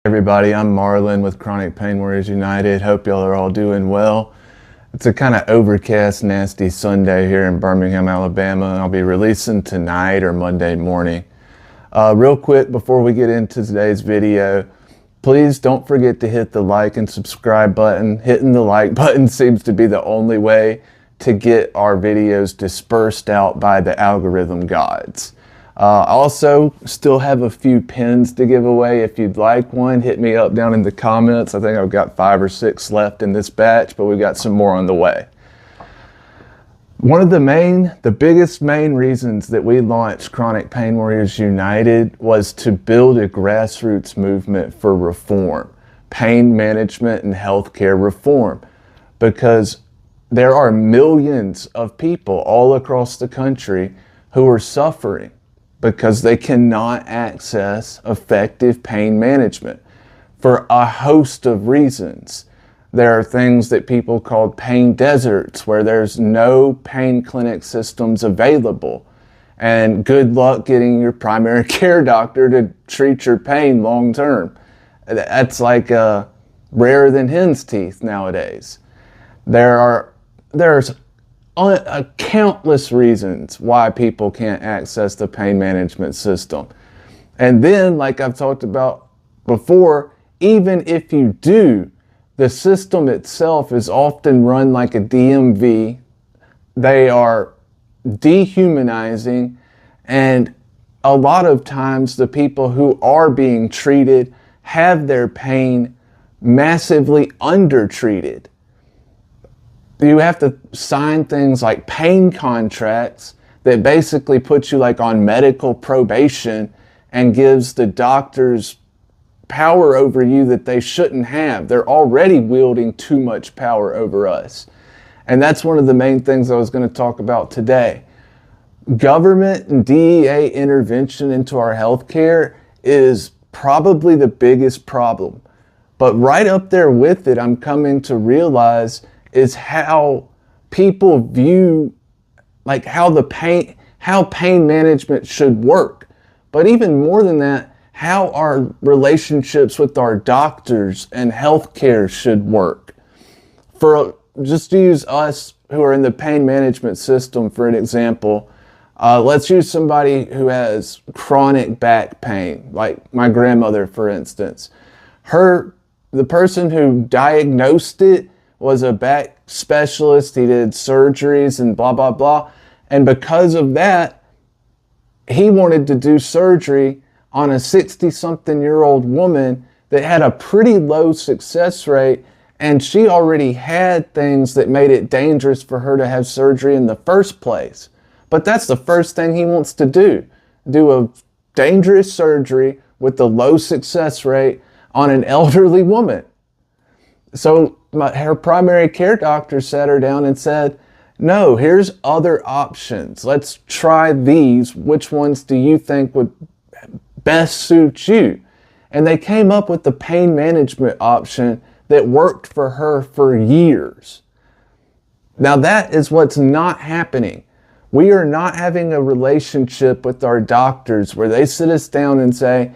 Everybody, I'm Marlon with Chronic Pain Warriors United. Hope y'all are all doing well. It's a kind of overcast, nasty Sunday here in Birmingham, Alabama. I'll be releasing tonight or Monday morning. Real quick before we get into today's video, please don't forget to hit the like and subscribe button. Hitting the like button seems to be the only way to get our videos dispersed out by the algorithm gods. Also, still have a few pins to give away. If you'd like one, hit me up down in the comments. I think I've got 5 or 6 left in this batch, but we've got some more on the way. One of the biggest main reasons that we launched Chronic Pain Warriors United was to build a grassroots movement for reform, pain management and healthcare reform, because there are millions of people all across the country who are suffering because they cannot access effective pain management for a host of reasons. There are things that people call pain deserts, where there's no pain clinic systems available. And good luck getting your primary care doctor to treat your pain long term. That's like rarer than hen's teeth nowadays. There's countless reasons why people can't access the pain management system. And then, like I've talked about before, even if you do, the system itself is often run like a DMV. They are dehumanizing, and a lot of times the people who are being treated have their pain massively undertreated. You have to sign things like pain contracts that basically put you like on medical probation and gives the doctors power over you that they shouldn't have. They're already wielding too much power over us. And that's one of the main things I was going to talk about today. Government and DEA intervention into our healthcare is probably the biggest problem. But right up there with it, I'm coming to realize is how people view, like how pain management should work. But even more than that, how our relationships with our doctors and healthcare should work. Just to use us who are in the pain management system for an example, let's use somebody who has chronic back pain, like my grandmother, for instance. The person who diagnosed it was a back specialist. He did surgeries and blah, blah, blah. And because of that, he wanted to do surgery on a 60-something-year-old woman that had a pretty low success rate, and she already had things that made it dangerous for her to have surgery in the first place. But that's the first thing he wants to do a dangerous surgery with the low success rate on an elderly woman. So her primary care doctor sat her down and said, no, here's other options. Let's try these. Which ones do you think would best suit you? And they came up with the pain management option that worked for her for years. Now that is what's not happening. We are not having a relationship with our doctors where they sit us down and say,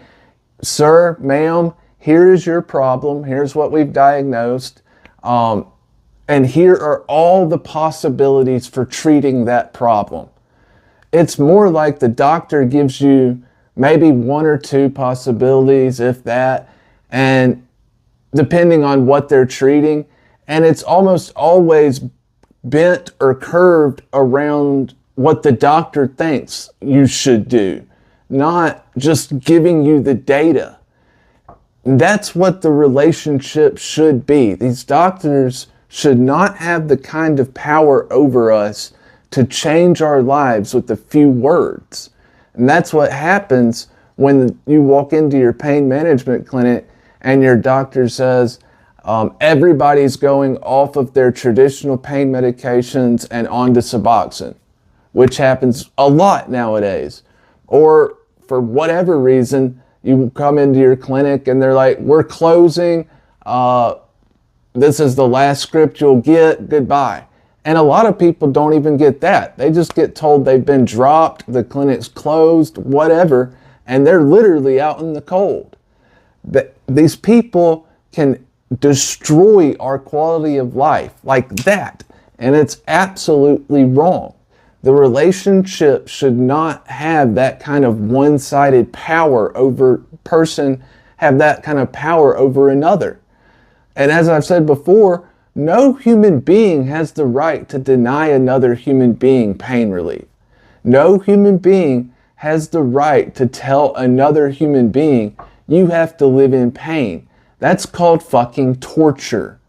sir, ma'am, here is your problem. Here's what we've diagnosed. And here are all the possibilities for treating that problem. It's more like the doctor gives you maybe 1 or 2 possibilities, if that, and depending on what they're treating. And it's almost always bent or curved around what the doctor thinks you should do, not just giving you the data. That's what the relationship should be. These doctors should not have the kind of power over us to change our lives with a few words. And that's what happens when you walk into your pain management clinic and your doctor says, everybody's going off of their traditional pain medications and onto Suboxone, which happens a lot nowadays. Or for whatever reason, you come into your clinic and they're like, we're closing. This is the last script you'll get. Goodbye. And a lot of people don't even get that. They just get told they've been dropped, the clinic's closed, whatever, and they're literally out in the cold. That these people can destroy our quality of life like that, and it's absolutely wrong. The relationship should not have that kind of one-sided power over person, have that kind of power over another. And as I've said before, no human being has the right to deny another human being pain relief. No human being has the right to tell another human being, you have to live in pain. That's called fucking torture.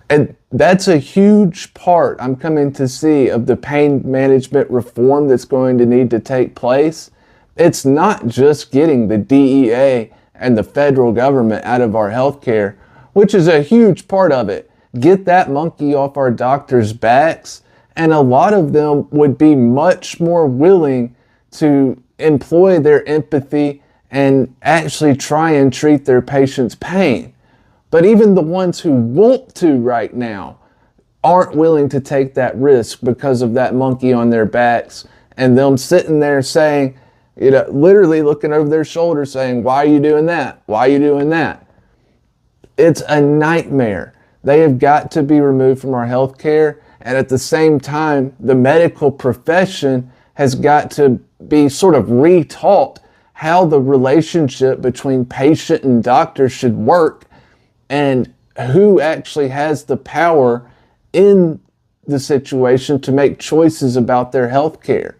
And that's a huge part I'm coming to see of the pain management reform that's going to need to take place. It's not just getting the DEA and the federal government out of our healthcare, which is a huge part of it. Get that monkey off our doctors' backs, and a lot of them would be much more willing to employ their empathy and actually try and treat their patients' pain. But even the ones who want to right now aren't willing to take that risk because of that monkey on their backs and them sitting there saying, literally looking over their shoulder saying, why are you doing that? Why are you doing that? It's a nightmare. They have got to be removed from our health care. And at the same time, the medical profession has got to be sort of retaught how the relationship between patient and doctor should work and who actually has the power in the situation to make choices about their health care.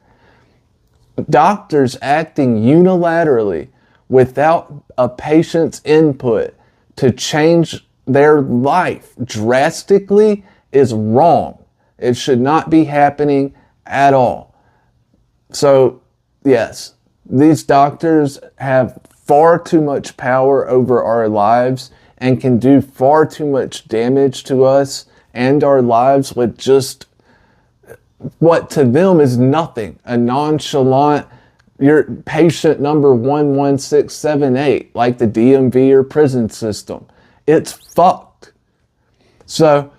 Doctors acting unilaterally without a patient's input to change their life drastically is wrong. It should not be happening at all. So, yes, these doctors have far too much power over our lives and can do far too much damage to us and our lives with just what to them is nothing. A nonchalant, your patient number 11678, like the DMV or prison system. It's fucked. So,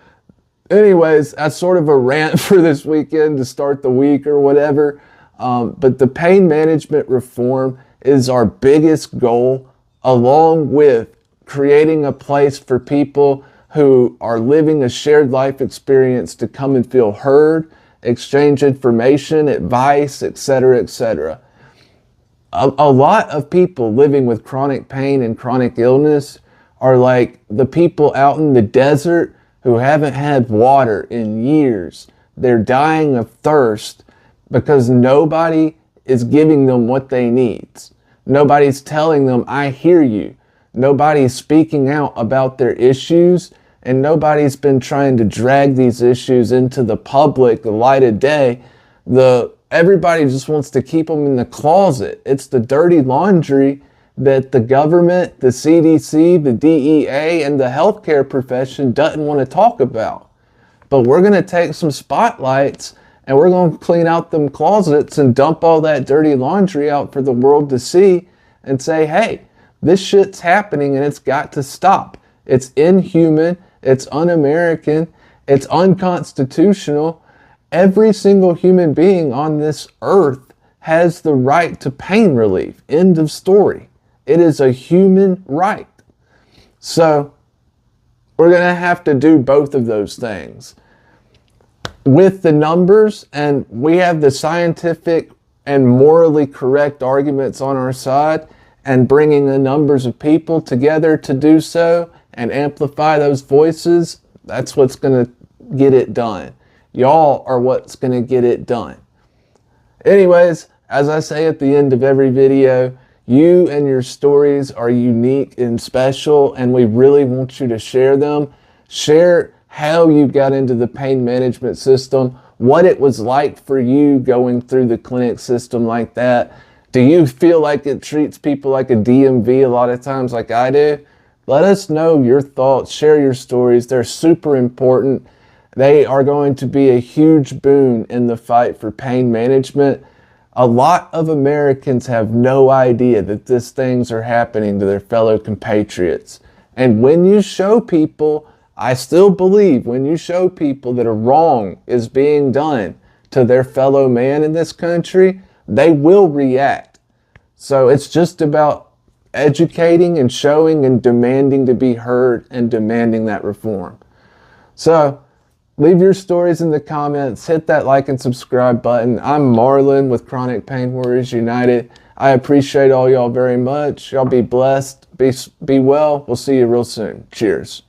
anyways, that's sort of a rant for this weekend to start the week or whatever. But the pain management reform is our biggest goal, along with creating a place for people who are living a shared life experience to come and feel heard, exchange information, advice, etc., etc. A lot of people living with chronic pain and chronic illness are like the people out in the desert who haven't had water in years. They're dying of thirst because nobody is giving them what they need. Nobody's telling them, I hear you. Nobody's speaking out about their issues, and nobody's been trying to drag these issues into the public, the light of day. Everybody just wants to keep them in the closet. It's the dirty laundry that the government, the CDC, the DEA, and the healthcare profession doesn't want to talk about. But we're going to take some spotlights and we're going to clean out them closets and dump all that dirty laundry out for the world to see and say, hey, this shit's happening and it's got to stop. It's inhuman, it's un-American, it's unconstitutional. Every single human being on this earth has the right to pain relief. End of story. It is a human right. So we're going to have to do both of those things. With the numbers, and we have the scientific and morally correct arguments on our side, and bringing the numbers of people together to do so and amplify those voices, that's what's going to get it done. Y'all are what's going to get it done. Anyways, as I say at the end of every video, you and your stories are unique and special, and we really want you to share them. Share how you got into the pain management system, what it was like for you going through the clinic system like that. Do you feel like it treats people like a DMV a lot of times like I do? Let us know your thoughts. Share your stories. They're super important. They are going to be a huge boon in the fight for pain management. A lot of Americans have no idea that these things are happening to their fellow compatriots. And when you show people, I still believe when you show people that a wrong is being done to their fellow man in this country, they will react. So it's just about educating and showing and demanding to be heard and demanding that reform. So leave your stories in the comments. Hit that like and subscribe button. I'm Marlon with Chronic Pain Warriors United. I appreciate all y'all very much. Y'all be blessed. Be well. We'll see you real soon. Cheers.